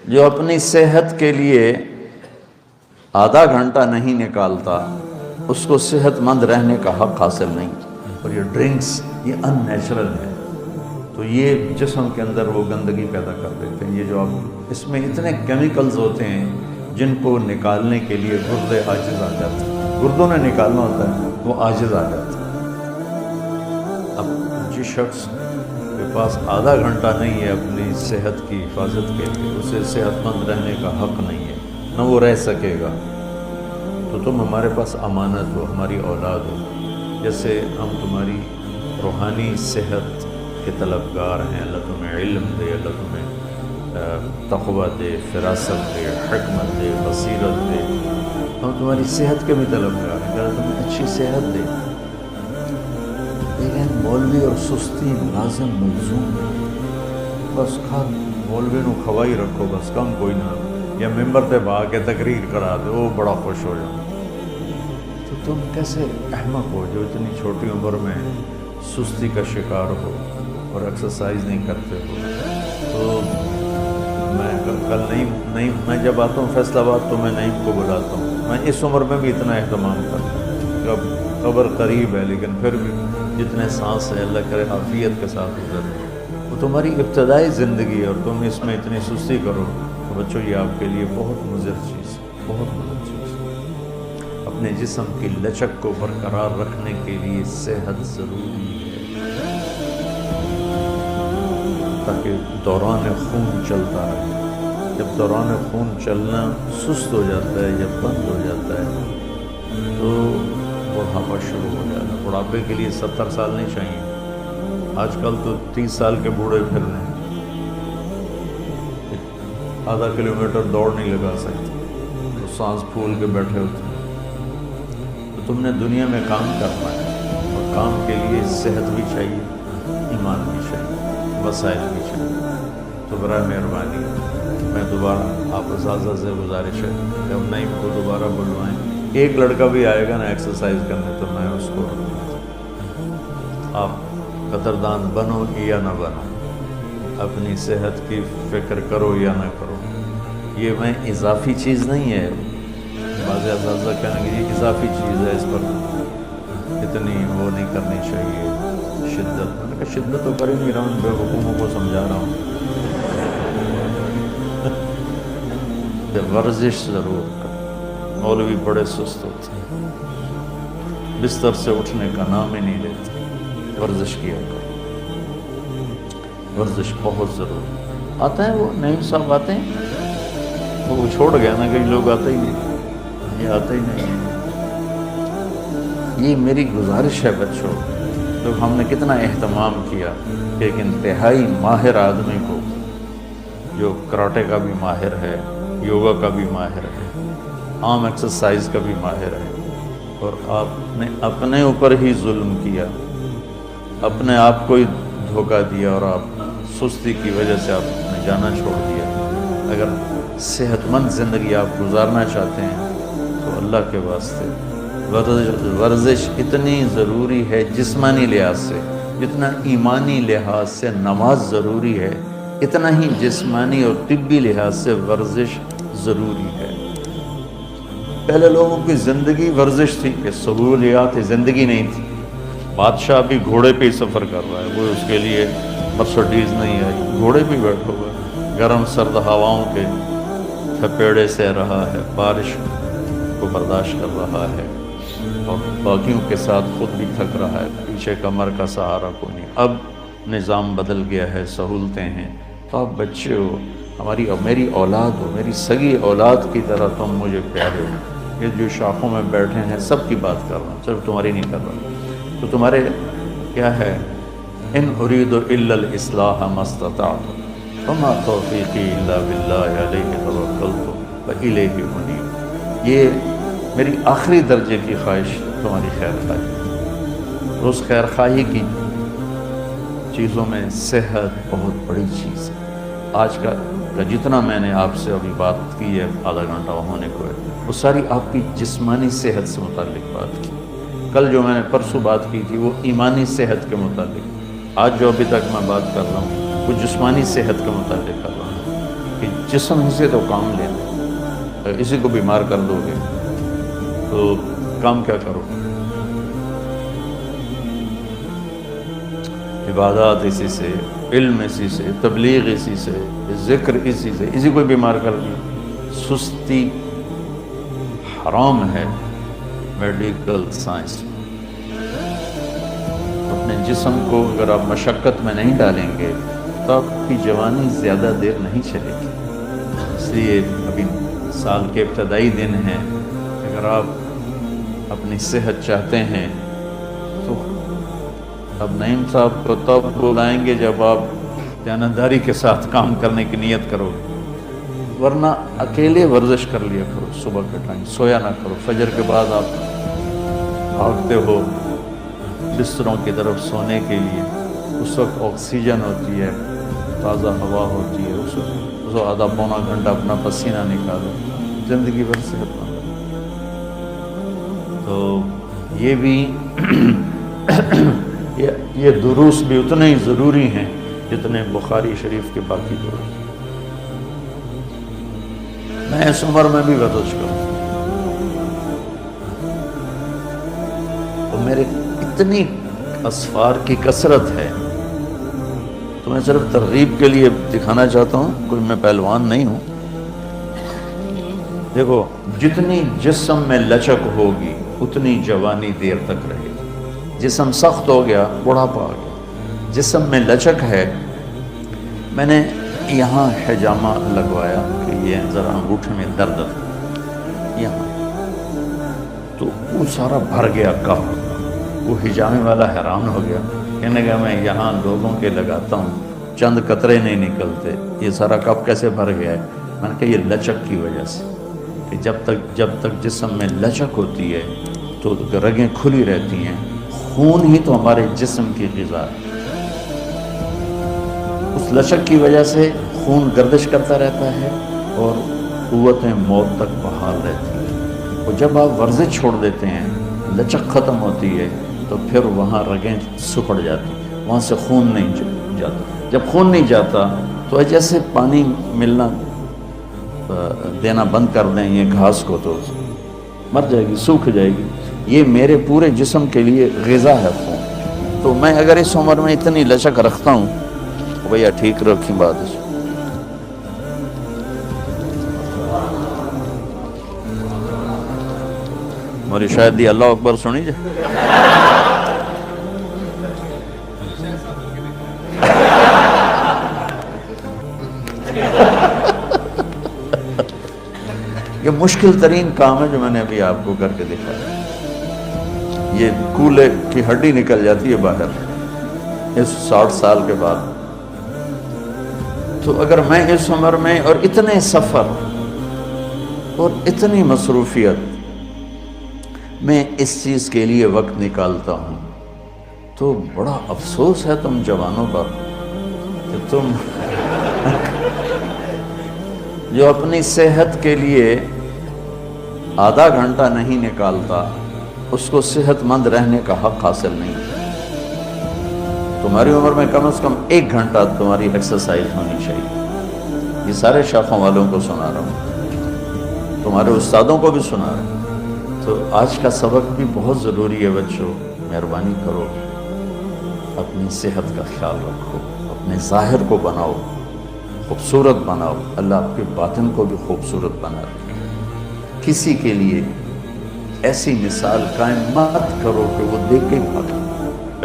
جو اپنی صحت کے لیے آدھا گھنٹہ نہیں نکالتا اس کو صحت مند رہنے کا حق حاصل نہیں۔ اور یہ ڈرنکس یہ ان نیچرل ہے، تو یہ جسم کے اندر وہ گندگی پیدا کر دیتے ہیں۔ یہ جو آپ اس میں اتنے کیمیکلز ہوتے ہیں جن کو نکالنے کے لیے گردے عاجز آ جاتے ہیں، گردوں نے نکالنا ہوتا ہے وہ عاجز آ جاتے ہیں۔ اب جس شخص کے پاس آدھا گھنٹہ نہیں ہے اپنی صحت کی حفاظت کے لیے، اسے صحت مند رہنے کا حق نہیں ہے، نہ وہ رہ سکے گا۔ تو تم ہمارے پاس امانت ہو، ہماری اولاد ہو، جیسے ہم تمہاری روحانی صحت کے طلبگار ہیں۔ اللہ تمہیں علم دے، اللہ تمہیں تقوی دے، فراست دے، حکمت دے، بصیرت دے۔ ہم تمہاری صحت کے بھی طلبگار ہیں کہ اللہ تمہیں اچھی صحت دے۔ لیکن مولوی اور سستی لازم ملزوم ہے، بس مولوی نو کھوائی رکھو، بس کم کوئی نہ، یا ممبر تے بھا کے تقریر کرا دے، وہ بڑا خوش ہو جاؤ۔ تو تم کیسے احمق ہو جو اتنی چھوٹی عمر میں سستی کا شکار ہو اور ایکسرسائز نہیں کرتے ہو؟ تو میں کل نہیں میں جب آتا ہوں فیصل آباد تو میں نعیم کو بلاتا ہوں۔ میں اس عمر میں بھی اتنا اہتمام کرتا ہوں کہ اب قبر قریب ہے، لیکن پھر بھی جتنے سانس ہے اللہ کرے عافیت کے ساتھ گزرے۔ وہ تمہاری ابتدائی زندگی ہے اور تم اس میں اتنی سستی کرو تو بچوں یہ آپ کے لیے بہت مضر چیز ہے، بہت مضر چیز ہے۔ اپنے جسم کی لچک کو برقرار رکھنے کے لیے صحت ضروری ہے تاکہ دوران خون چلتا رہے۔ جب دوران خون چلنا سست ہو جاتا ہے یا بند ہو جاتا ہے تو بڑھاپا شروع ہو جاتا ہے۔ بڑھاپے کے لیے 70 سال نہیں چاہیے، آج کل تو 30 سال کے بوڑھے پھر رہے ہیں، آدھا کلومیٹر دوڑ نہیں لگا سکتے، تو سانس پھول کے بیٹھے ہوتے ہیں۔ تو تم نے دنیا میں کام کرنا ہے اور کام کے لیے صحت بھی چاہیے، ایمان بھی چاہیے، وسائل بھی چاہیے۔ تو برائے مہربانی میں دوبارہ آپ اساتذہ سے گزارش ہے کہ ہم نعیم کو دوبارہ بلوائیں۔ ایک لڑکا بھی آئے گا نا ایکسرسائز کرنے تو میں اس کو آپ قدردان بنو یا نہ بنو، اپنی صحت کی فکر کرو یا نہ کرو، یہ میں اضافی چیز نہیں ہے۔ بعض اساتذہ کہنے کہ یہ اضافی چیز ہے، اس پر اتنی وہ نہیں کرنی چاہیے شدت۔ میں نے کہا شدت تو کر ہی نہیں رہا ہوں، بے حکوموں کو سمجھا رہا ہوں۔ ورزش ضرور کر۔ مولوی بڑے سست ہوتے ہیں، بستر سے اٹھنے کا نام ہی نہیں لیتے۔ ورزش کیا کرو، ورزش بہت ضروری۔ آتے ہیں وہ نعیم صاحب آتے ہیں، وہ چھوڑ گیا نا، کئی لوگ آتے ہی نہیں، یہ آتے ہی نہیں۔ یہ میری گزارش ہے بچوں، تو ہم نے کتنا اہتمام کیا کہ ایک انتہائی ماہر آدمی کو، جو کراٹے کا بھی ماہر ہے، یوگا کا بھی ماہر ہے، عام ایکسرسائز کا بھی ماہر ہے، اور آپ نے اپنے اوپر ہی ظلم کیا، اپنے آپ کو ہی دھوکہ دیا، اور آپ سستی کی وجہ سے آپ نے جانا چھوڑ دیا۔ اگر صحت مند زندگی آپ گزارنا چاہتے ہیں تو اللہ کے واسطے ورزش اتنی ضروری ہے جسمانی لحاظ سے، جتنا ایمانی لحاظ سے نماز ضروری ہے، اتنا ہی جسمانی اور طبی لحاظ سے ورزش ضروری ہے۔ پہلے لوگوں کی زندگی ورزش تھی کہ سہولیات زندگی نہیں تھی۔ بادشاہ بھی گھوڑے پہ ہی سفر کر رہا ہے، وہ اس کے لیے مرسڈیز نہیں آئی، گھوڑے پہ بیٹھا ہوا ہے، گرم سرد ہواؤں کے تھپیڑے سہ رہا ہے، بارش کو برداشت کر رہا ہے، اور باقیوں کے ساتھ خود بھی تھک رہا ہے، پیچھے کمر کا سہارا کو نہیں۔ اب نظام بدل گیا ہے، سہولتیں ہیں، تو آپ بچے ہو، میری اولاد ہو، میری سگی اولاد کی طرح تم مجھے پیارے ہو۔ یہ جو شاخوں میں بیٹھے ہیں سب کی بات کر رہا ہوں، صرف تمہاری نہیں کر رہا۔ تو تمہارے کیا ہے، ان اريد الا الاصلاح ما استطعت وما توفیقی الا باللہ علیہ توکلت والیہ انیب۔ یہ میری آخری درجے کی خواہش تمہاری خیر خواہی، اس خیر خواہی کی چیزوں میں صحت بہت بڑی چیز ہے۔ آج کا جتنا میں نے آپ سے ابھی بات کی ہے، آدھا گھنٹہ ہونے کو ہے، وہ ساری آپ کی جسمانی صحت سے متعلق بات کی۔ کل جو میں نے پرسوں بات کی تھی وہ ایمانی صحت کے متعلق، آج جو ابھی تک میں بات کر رہا ہوں وہ جسمانی صحت کے متعلق کر رہا ہوں۔ کہ جسم ہی سے تو کام لینا، اگر اسی کو بیمار کر دو گے تو کام کیا کرو؟ عبادات اسی سے، علم اسی سے، تبلیغ اسی سے، ذکر اسی سے، اسی کو بیمار کر دیا۔ سستی حرام ہے میڈیکل سائنس۔ اپنے جسم کو اگر آپ مشقت میں نہیں ڈالیں گے تو آپ کی جوانی زیادہ دیر نہیں چلے گی۔ اس لیے ابھی سال کے ابتدائی دن ہیں، اگر آپ اپنی صحت چاہتے ہیں تو اب نعیم صاحب کو تب بلائیں گے جب آپ دیانتداری کے ساتھ کام کرنے کی نیت کرو، ورنہ اکیلے ورزش کر لیا کرو۔ صبح کے ٹائم سویا نہ کرو، فجر کے بعد آپ بھاگتے ہو بستروں کی طرف سونے کے لیے، اس وقت آکسیجن ہوتی ہے، تازہ ہوا ہوتی ہے، اس وقت آدھا پونا گھنٹہ اپنا پسینہ نکالو، زندگی بھر صحت مند۔ تو یہ بھی یہ دروس بھی اتنے ہی ضروری ہیں جتنے بخاری شریف کے باقی دروس۔ میں اس عمر میں بھی ورزش کروں تو میرے اتنی اسفار کی کثرت ہے، تو میں صرف ترغیب کے لیے دکھانا چاہتا ہوں، کوئی میں پہلوان نہیں ہوں۔ دیکھو، جتنی جسم میں لچک ہوگی اتنی جوانی دیر تک رہے گی۔ جسم سخت ہو گیا، بڑھاپا آ گیا۔ جسم میں لچک ہے، میں نے یہاں حجامہ لگوایا کہ یہ ذرا انگوٹھے میں درد ہے یہاں، تو وہ سارا بھر گیا کف۔ وہ حجامے والا حیران ہو گیا، کہنے لگا میں یہاں لوگوں کے لگاتا ہوں، چند قطرے نہیں نکلتے، یہ سارا کف کیسے بھر گیا ہے؟ میں نے کہا یہ لچک کی وجہ سے، کہ جب تک جسم میں لچک ہوتی ہے تو رگیں کھلی رہتی ہیں، خون ہی تو ہمارے جسم کی غذا ہے۔ اس لچک کی وجہ سے خون گردش کرتا رہتا ہے اور قوتیں موت تک بحال رہتی ہیں۔ اور جب آپ ورزش چھوڑ دیتے ہیں، لچک ختم ہوتی ہے، تو پھر وہاں رگیں سکڑ جاتی ہیں، وہاں سے خون نہیں جاتا۔ جب خون نہیں جاتا تو جیسے پانی ملنا دینا بند کر دیں یہ گھاس کو تو مر جائے گی، سوکھ جائے گی۔ یہ میرے پورے جسم کے لیے غذا ہے خون۔ تو میں اگر اس عمر میں اتنی لچک رکھتا ہوں تو بھیا ٹھیک رکھی بات ہے۔ موری شاید دی اللہ اکبر سنی جائے۔ یہ مشکل ترین کام ہے جو میں نے ابھی آپ کو کر کے دکھایا۔ یہ کولے کی ہڈی نکل جاتی ہے باہر اس 60 سال کے بعد۔ تو اگر میں اس عمر میں اور اتنے سفر اور اتنی مصروفیت میں اس چیز کے لیے وقت نکالتا ہوں تو بڑا افسوس ہے تم جوانوں پر کہ تم جو اپنی صحت کے لیے آدھا گھنٹہ نہیں نکالتا، اس کو صحت مند رہنے کا حق حاصل نہیں۔ تمہاری عمر میں کم از کم 1 گھنٹہ تمہاری ایکسرسائز ہونی چاہیے۔ یہ سارے شاخوں والوں کو سنا رہا ہوں، تمہارے استادوں کو بھی سنا رہا ہوں۔ تو آج کا سبق بھی بہت ضروری ہے بچوں، مہربانی کرو، اپنی صحت کا خیال رکھو، اپنے ظاہر کو بناؤ، خوبصورت بناؤ، اللہ آپ کے باطن کو بھی خوبصورت بنا رکھے۔ کسی کے لیے ایسی مثال قائم مت کرو کہ وہ دیکھ کے بھاگے۔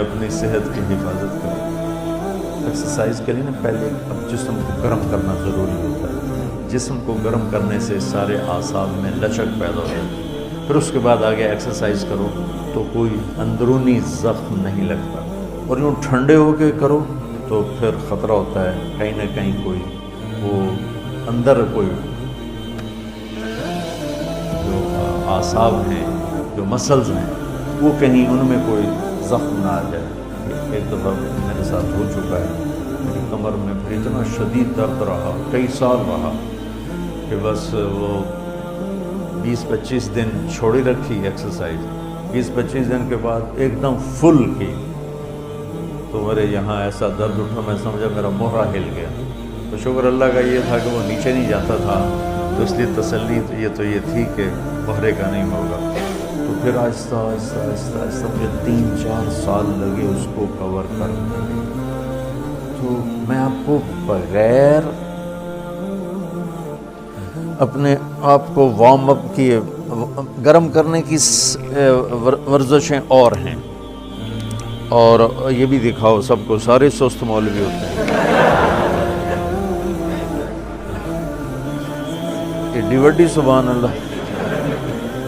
اپنی صحت کی حفاظت کرو۔ ایکسرسائز کے لیے نا پہلے اب جسم کو گرم کرنا ضروری ہوتا ہے۔ جسم کو گرم کرنے سے سارے اعصاب میں لچک پیدا ہوتی ہے، پھر اس کے بعد آگے ایکسرسائز کرو تو کوئی اندرونی زخم نہیں لگتا، اور یوں ٹھنڈے ہو کے کرو تو پھر خطرہ ہوتا ہے کہیں نہ کہیں کوئی وہ اندر کوئی جو اعصاب ہیں، جو مسلز ہیں، وہ کہیں ان میں کوئی زخم نہ آ جائے۔ ایک دفعہ میرے ساتھ ہو چکا ہے، میری کمر میں پھر اتنا شدید درد رہا، کئی سال رہا، کہ بس وہ 20-25 دن چھوڑی رکھی ایکسرسائز۔ 20-25 دن کے بعد ایک دم فل کی تو میرے یہاں ایسا درد اٹھا، میں سمجھا میرا موہرا ہل گیا۔ تو شکر اللہ کا یہ تھا کہ وہ نیچے نہیں جاتا تھا، تو اس لیے تسلی یہ تھی کہ بحرے کا نہیں ہوگا۔ تو پھر آہستہ آہستہ آہستہ آہستہ مجھے 3-4 سال لگے اس کو کور کرنے میں۔ تو میں آپ کو بغیر اپنے آپ کو وارم اپ کیے گرم کرنے کی ورزشیں اور ہیں، اور یہ بھی دکھاؤ سب کو، سارے سست مولوی ہوتے ہیں، ایڈی وڈی سبحان اللہ۔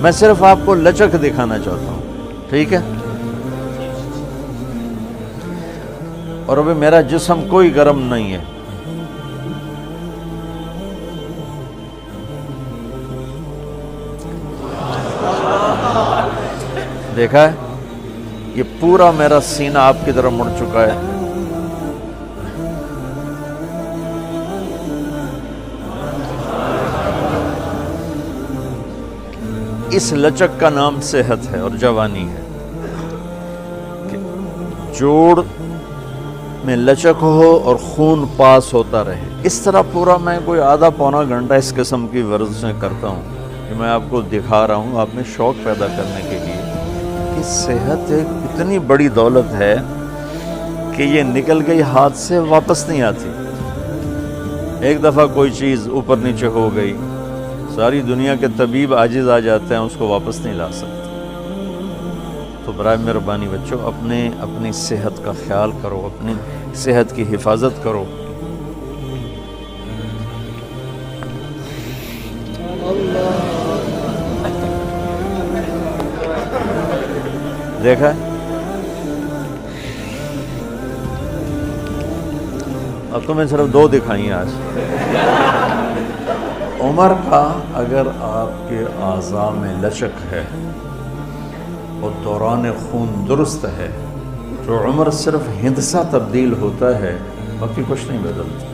میں صرف آپ کو لچک دکھانا چاہتا ہوں، ٹھیک ہے؟ اور ابھی میرا جسم کوئی گرم نہیں ہے، دیکھا ہے؟ یہ پورا میرا سینہ آپ کی طرف مڑ چکا ہے۔ اس لچک کا نام صحت ہے اور جوانی ہے، کہ جوڑ میں لچک ہو اور خون پاس ہوتا رہے۔ اس طرح پورا میں کوئی آدھا پونا گھنٹہ اس قسم کی ورزشیں کرتا ہوں کہ میں آپ کو دکھا رہا ہوں، آپ میں شوق پیدا کرنے کے لیے کہ صحت ایک اتنی بڑی دولت ہے کہ یہ نکل گئی ہاتھ سے واپس نہیں آتی۔ ایک دفعہ کوئی چیز اوپر نیچے ہو گئی، ساری دنیا کے طبیب عاجز آ جاتے ہیں، اس کو واپس نہیں لا سکتے۔ تو برائے مہربانی بچوں، اپنی صحت کا خیال کرو، اپنی صحت کی حفاظت کرو۔ دیکھا اب تو میں صرف 2 دکھائیں آج۔ عمر کا اگر آپ کے اعضاء میں لچک ہے اور دوران خون درست ہے تو عمر صرف ہندسہ تبدیل ہوتا ہے، باقی کچھ نہیں بدلتا۔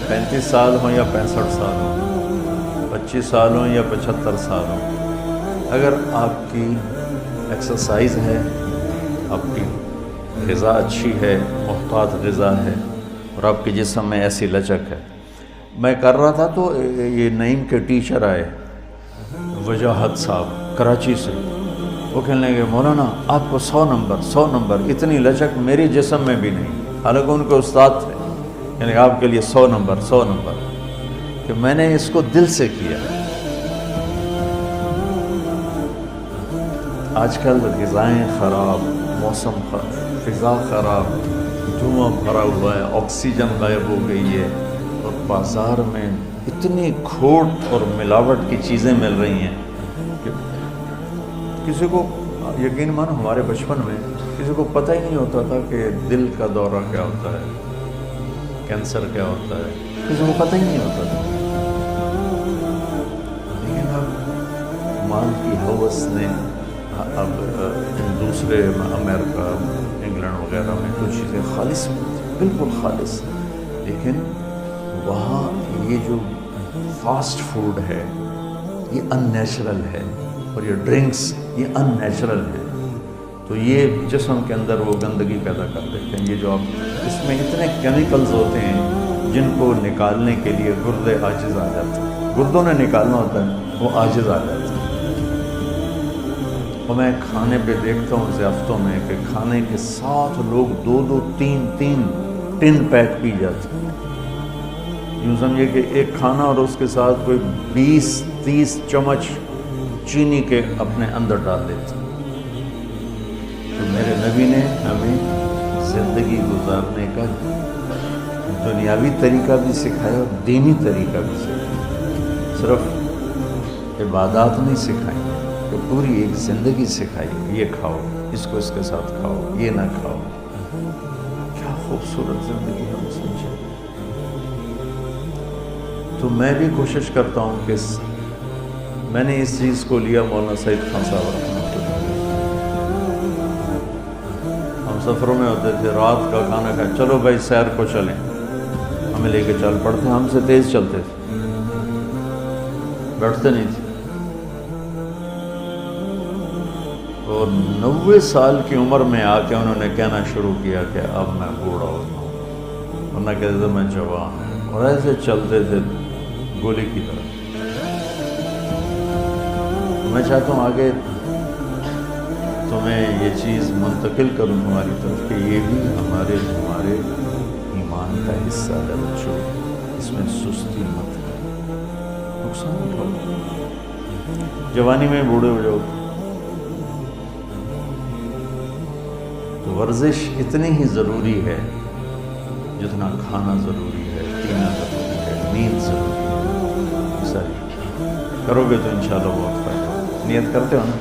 35 سال ہوں یا 65 سال ہوں، 25 سال ہوں یا 75 سال ہوں، اگر آپ کی ایکسرسائز ہے، آپ کی غذا اچھی ہے، محتاط غذا ہے، اور آپ کے جسم میں ایسی لچک ہے۔ میں کر رہا تھا تو یہ نعیم کے ٹیچر آئے، وجاہت صاحب کراچی سے، وہ کہنے لگے مولانا آپ کو 100 نمبر اتنی لچک میری جسم میں بھی نہیں، حالانکہ ان کے استاد تھے، یعنی آپ کے لیے 100 نمبر، کہ میں نے اس کو دل سے کیا۔ آج کل غذائیں خراب، موسم خراب، فضا خراب، دھواں بھرا ہوا ہے، آکسیجن غائب ہو گئی ہے، اور بازار میں اتنی کھوٹ اور ملاوٹ کی چیزیں مل رہی ہیں کہ کسی کو یقین مانو ہمارے بچپن میں کسی کو پتہ ہی نہیں ہوتا تھا کہ دل کا دورہ کیا ہوتا ہے، کینسر کیا ہوتا ہے، کسی کو پتہ ہی نہیں ہوتا تھا۔ لیکن اب مال کی ہوس نے اب دوسرے امریکہ، انگلینڈ وغیرہ میں کچھ چیزیں خالص بالکل خالص، لیکن وہاں یہ جو فاسٹ فوڈ ہے یہ ان نیچرل ہے، اور یہ ڈرنکس یہ ان نیچرل ہے، تو یہ جسم کے اندر وہ گندگی پیدا کر دیتے ہیں۔ یہ جو آپ اس میں اتنے کیمیکلز ہوتے ہیں جن کو نکالنے کے لیے گردے عاجز آ جاتے ہیں، گردوں نے نکالنا ہوتا ہے، وہ عاجز آ جاتے ہیں۔ اور میں کھانے پہ دیکھتا ہوں ضیافتوں میں کہ کھانے کے ساتھ لوگ 2-2 3-3 ٹن پیک پی جاتے ہیں۔ یوں سمجھے کہ ایک کھانا اور اس کے ساتھ کوئی 20-30 چمچ چینی کے اپنے اندر ڈال دیتے ہیں۔ تو میرے نبی نے ہمیں زندگی گزارنے کا دنیاوی طریقہ بھی سکھایا اور دینی طریقہ بھی سکھایا، صرف عبادات نہیں سکھائیں، تو پوری ایک زندگی سکھائی، یہ کھاؤ، اس کو اس کے ساتھ کھاؤ، یہ نہ کھاؤ۔ کیا خوبصورت زندگی ہم سمجھے۔ تو میں بھی کوشش کرتا ہوں کہ میں نے اس چیز کو لیا مولانا سعید خان صاحب رحمۃ اللہ علیہ، ہم سفروں میں ہوتے تھے، رات کا کھانا کھائے، چلو بھائی سیر کو چلیں، ہمیں لے کے چل پڑتے، ہم سے تیز چلتے تھے، بیٹھتے نہیں تھے۔ اور 90 سال کی عمر میں آ کے انہوں نے کہنا شروع کیا کہ اب میں بوڑھا ہوتا ہوں، ورنہ کہتے تھے میں جوان ہوں، اور ایسے چلتے تھے گولی کی طرح۔ میں چاہتا ہوں آگے تمہیں یہ چیز منتقل کروں تمہاری طرف کہ یہ بھی ہمارے ایمان کا حصہ ہے بچوں، اس میں سستی مت ہے، نقصان اٹھاؤ۔ جوانی میں بوڑھے ہو جاؤ تو ورزش اتنی ہی ضروری ہے جتنا کھانا ضروری ہے، پینا ضروری ہے، نیند ضروری ہے۔ ساری کرو گے تو انشاءاللہ بہت فائدہ ہوگا۔ نیت کرتے ہو نا؟